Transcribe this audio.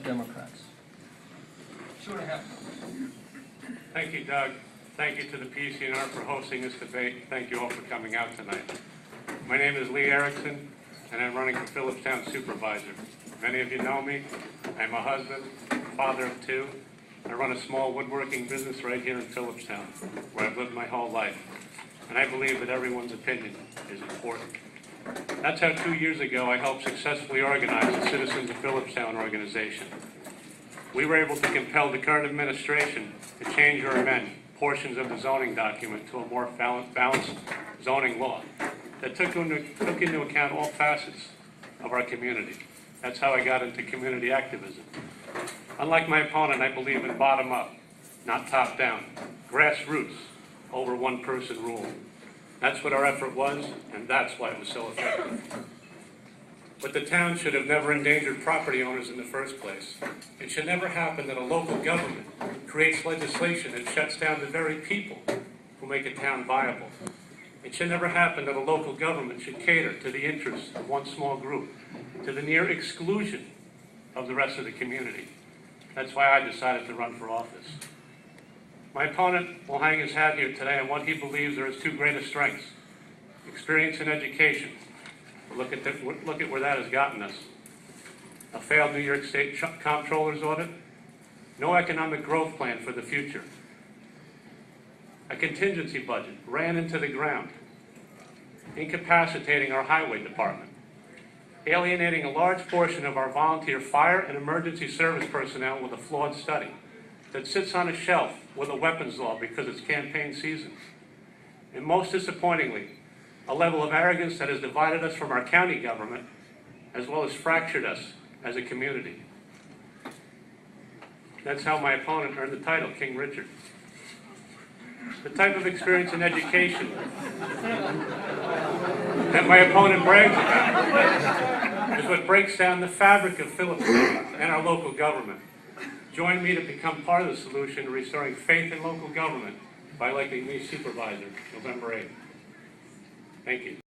Democrats. 2.5. Thank you, Doug. Thank you to the PCNR for hosting this debate. Thank you all for coming out tonight. My name is Lee Erickson, and I'm running for Phillipstown Supervisor. Many of you know me. I'm a husband, father of 2. I run a small woodworking business right here in Phillipstown, where I've lived my whole life. And I believe that everyone's opinion is important. That's how 2 years ago I helped successfully organize the Citizens of Phillipstown organization. We were able to compel the current administration to change or amend portions of the zoning document to a more balanced zoning law that took into account all facets of our community. That's how I got into community activism. Unlike my opponent, I believe in bottom-up, not top-down, grassroots, over one-person rule. That's what our effort was, and that's why it was so effective. But the town should have never endangered property owners in the first place. It should never happen that a local government creates legislation that shuts down the very people who make a town viable. It should never happen that a local government should cater to the interests of one small group, to the near exclusion of the rest of the community. That's why I decided to run for office. My opponent will hang his hat here today on what he believes are his 2 greatest strengths: experience and education. Look at where that has gotten us. A failed New York State Comptroller's audit, no economic growth plan for the future. A contingency budget ran into the ground, incapacitating our highway department, alienating a large portion of our volunteer fire and emergency service personnel with a flawed study that sits on a shelf with a weapons law because it's campaign season. And most disappointingly, a level of arrogance that has divided us from our county government, as well as fractured us as a community. That's how my opponent earned the title, King Richard. The type of experience and education that my opponent brags about is what breaks down the fabric of Phillipstown and our local government. Join me to become part of the solution to restoring faith in local government by electing me Supervisor November 8th. Thank you.